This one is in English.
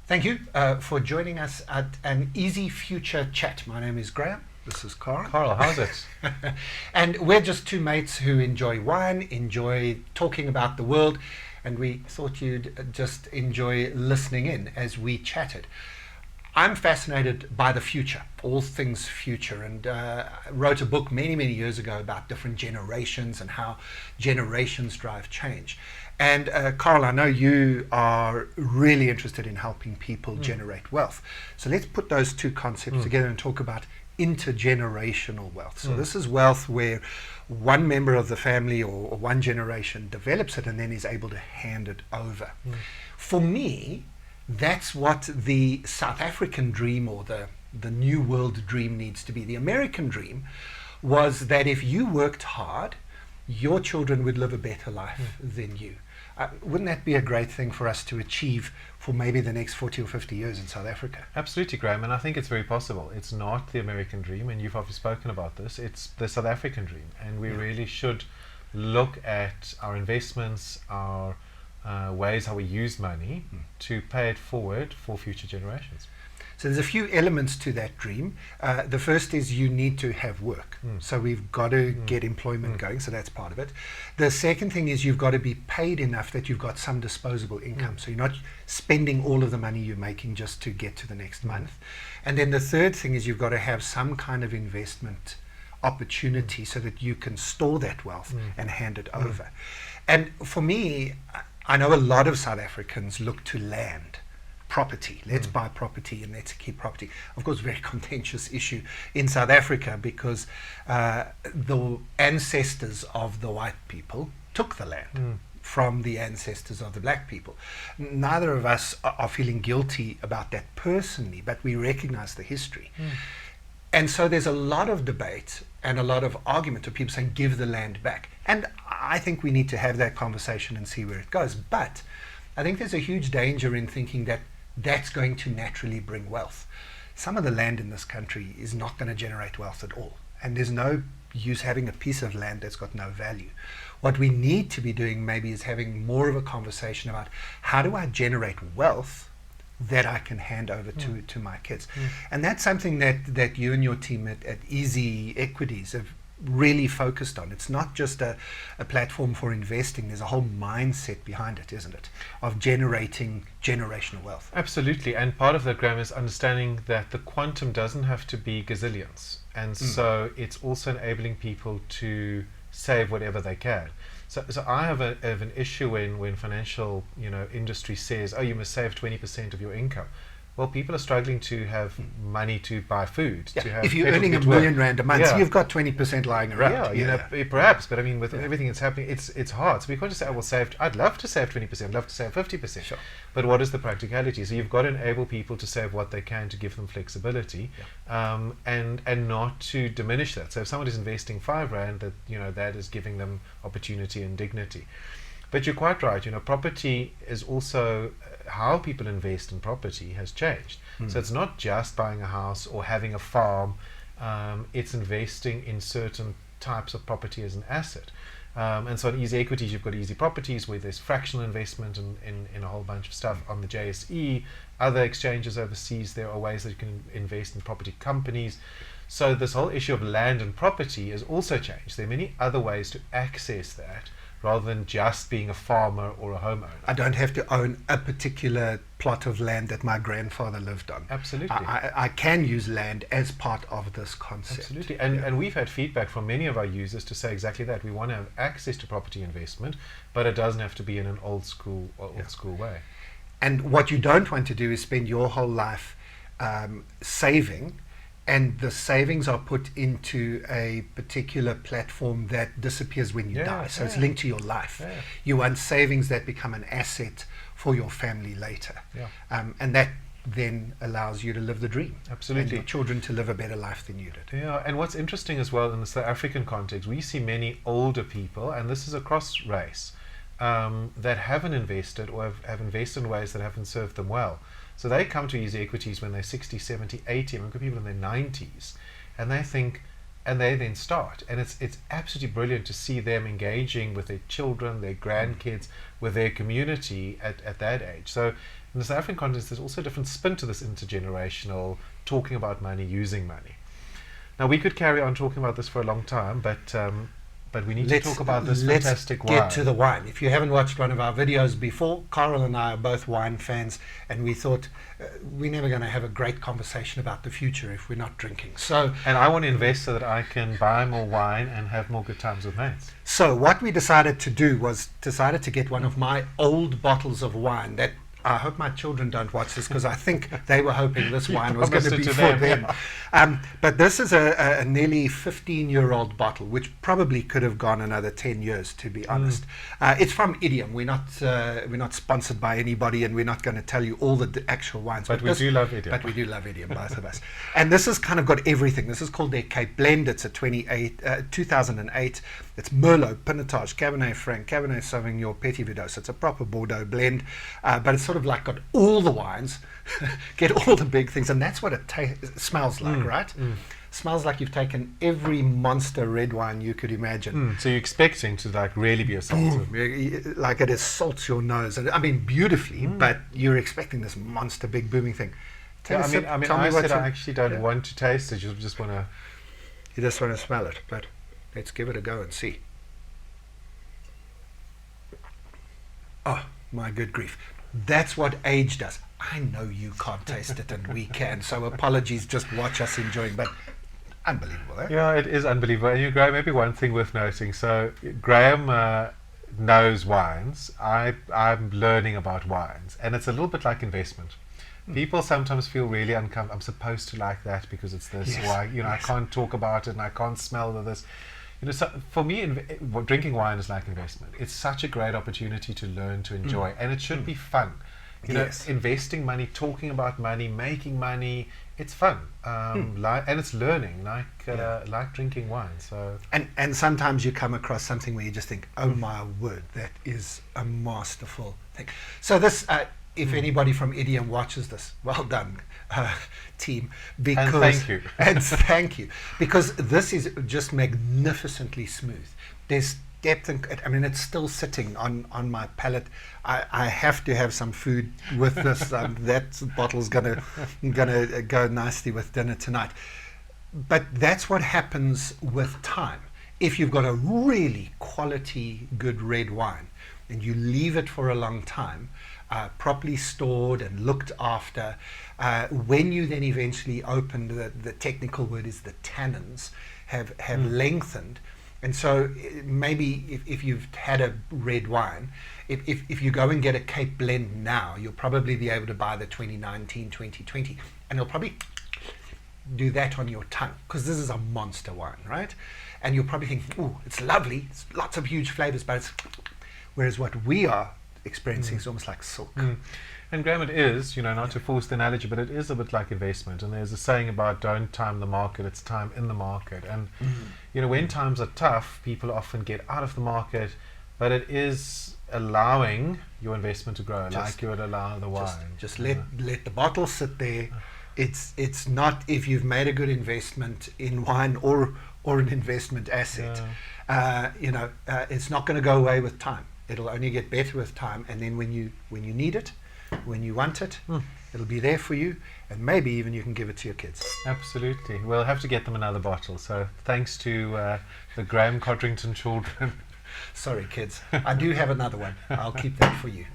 Thank you for joining us at an Easy Future Chat. My name is Graham. This is Carl. Carl, how's it? And we're just two mates who enjoy wine, enjoy talking about the world, and we thought you'd just enjoy listening in as we chatted. I'm fascinated by the future, all things future, and wrote a book many years ago about different generations and how generations drive change. And Carl, I know you are really interested in helping people generate wealth. So let's put those two concepts together and talk about intergenerational wealth. So this is wealth where one member of the family or one generation develops it and then is able to hand it over. For me, that's what the South African dream or the New World dream needs to be. The American dream was that if you worked hard, your children would live a better life than you. Wouldn't that be a great thing for us to achieve for maybe the next 40 or 50 years in South Africa? Absolutely, Graham, and I think it's very possible. It's not the American dream, and you've obviously spoken about this. It's the South African dream, and we really should look at our investments, our ways how we use money to pay it forward for future generations. So there's a few elements to that dream. The first is you need to have work. So we've got to get employment going, so that's part of it. The second thing is you've got to be paid enough that you've got some disposable income. So you're not spending all of the money you're making just to get to the next month. And then the third thing is you've got to have some kind of investment opportunity so that you can store that wealth and hand it over. And for me, I know a lot of South Africans look to land. Property. Let's buy property and let's keep property. Of course, very contentious issue in South Africa because the ancestors of the white people took the land from the ancestors of the black people. Neither of us are feeling guilty about that personally, but we recognize the history. And so there's a lot of debate and a lot of argument of people saying, give the land back. And I think we need to have that conversation and see where it goes. But I think there's a huge danger in thinking that that's going to naturally bring wealth. Some of the land in this country is not going to generate wealth at all. And there's no use having a piece of land that's got no value. What we need to be doing maybe is having more of a conversation about how do I generate wealth that I can hand over to my kids. And that's something that you and your team at Easy Equities have really focused on. It's not just a platform for investing. There's a whole mindset behind it, isn't it, of generating generational wealth. Absolutely, and part of that, Graham, is understanding that the quantum doesn't have to be gazillions, and so it's also enabling people to save whatever they can. So I have an issue when financial industry says, oh, you must save 20% of your income. Well, people are struggling to have money to buy food. To have if you're earning R1 million a month, you've got 20% lying around. Perhaps, but I mean, with everything that's happening, it's hard. So we can't just say, I will save. I'd love to save 20%. I'd love to save 50%. Sure. But what is the practicality? So you've got to enable people to save what they can to give them flexibility, and not to diminish that. So if someone is investing R5, that is giving them opportunity and dignity. But you're quite right. Property is also how people invest in property has changed. So it's not just buying a house or having a farm. It's investing in certain types of property as an asset. And so in Easy Equities, you've got Easy Properties where there's fractional investment in a whole bunch of stuff on the JSE. Other exchanges overseas, there are ways that you can invest in property companies. So this whole issue of land and property has also changed. There are many other ways to access that, rather than just being a farmer or a homeowner. I don't have to own a particular plot of land that my grandfather lived on. Absolutely. I can use land as part of this concept. Absolutely. And we've had feedback from many of our users to say exactly that. We want to have access to property investment, but it doesn't have to be in an old school way. And what you don't want to do is spend your whole life saving, and the savings are put into a particular platform that disappears when you die. So it's linked to your life. You want savings that become an asset for your family later. And that then allows you to live the dream. Absolutely. And your children to live a better life than you did. Yeah, and what's interesting as well in the South African context, we see many older people, and this is across race, that haven't invested or have invested in ways that haven't served them well. So they come to Easy Equities when they're 60, 70, 80, and we've got people in their 90s, and they think, and they then start, and it's absolutely brilliant to see them engaging with their children, their grandkids, with their community at that age. So in the South African context, there's also a different spin to this intergenerational talking about money, using money. Now we could carry on talking about this for a long time, but we need to talk about this fantastic wine. Let's get to the wine. If you haven't watched one of our videos before, Carel and I are both wine fans, and we thought we're never going to have a great conversation about the future if we're not drinking. And I want to invest so that I can buy more wine and have more good times with mates. So what we decided to do was to get one of my old bottles of wine that I hope my children don't watch this, because I think they were hoping this wine was going to be for them. But this is a nearly 15-year-old bottle, which probably could have gone another 10 years, to be honest. It's from Idiom. We're not sponsored by anybody, and we're not going to tell you all the actual wines. But we do love Idiom. But we do love Idiom, both of us. And this has kind of got everything. This is called their Cape Blend. It's a 2008. It's Merlot, Pinotage, Cabernet Franc, Cabernet Sauvignon, Petit Verdot. So it's a proper Bordeaux blend, but it's sort of like got all the wines, get all the big things, and that's what it smells like, right? Smells like you've taken every monster red wine you could imagine. So you're expecting to like really be assaulted. Like it assaults your nose, and I mean beautifully, but you're expecting this monster big booming thing. I said I actually don't want to taste it. You just want to. You just want to smell it, but let's give it a go and see. Oh my good grief. That's what age does. I know you can't taste it and we can, so apologies, just watch us enjoying, but unbelievable, eh? Yeah, it is unbelievable. And Graham, maybe one thing worth noting, so Graham knows wines, I'm learning about wines, and it's a little bit like investment. People sometimes feel really uncomfortable. I'm supposed to like that because it's this, Yes. or I can't talk about it and I can't smell this. So for me, drinking wine is like investment. It's such a great opportunity to learn, to enjoy, and it should be fun. Yes. Investing money, talking about money, making money, it's fun. And it's learning, like drinking wine. So and sometimes you come across something where you just think, oh my word, that is a masterful thing. So this, if anybody from Idiom watches this, well done, team. Because, and thank you. And thank you. Because this is just magnificently smooth. There's depth, and I mean, it's still sitting on my palate. I have to have some food with this. That bottle's gonna go nicely with dinner tonight. But that's what happens with time. If you've got a really quality, good red wine, and you leave it for a long time, properly stored and looked after, when you then eventually open, the technical word is the tannins have lengthened. And so maybe if you've had a red wine, if you go and get a Cape Blend now, you'll probably be able to buy the 2019, 2020, and you'll probably do that on your tongue, because this is a monster wine, right? And you'll probably think, oh, it's lovely, it's lots of huge flavors, but it's, whereas what we are experiencing is almost like silk. And Graham, it is, not to force the analogy, but it is a bit like investment. And there's a saying about don't time the market, it's time in the market. And, when times are tough, people often get out of the market, but it is allowing your investment to grow, like you would allow the wine. Just let the bottle sit there. It's not, if you've made a good investment in wine or an investment asset, it's not going to go away with time. It'll only get better with time, and then when you need it, when you want it, it'll be there for you, and maybe even you can give it to your kids. Absolutely. We'll have to get them another bottle. So thanks to the Graham Codrington children. Sorry, kids. I do have another one. I'll keep that for you.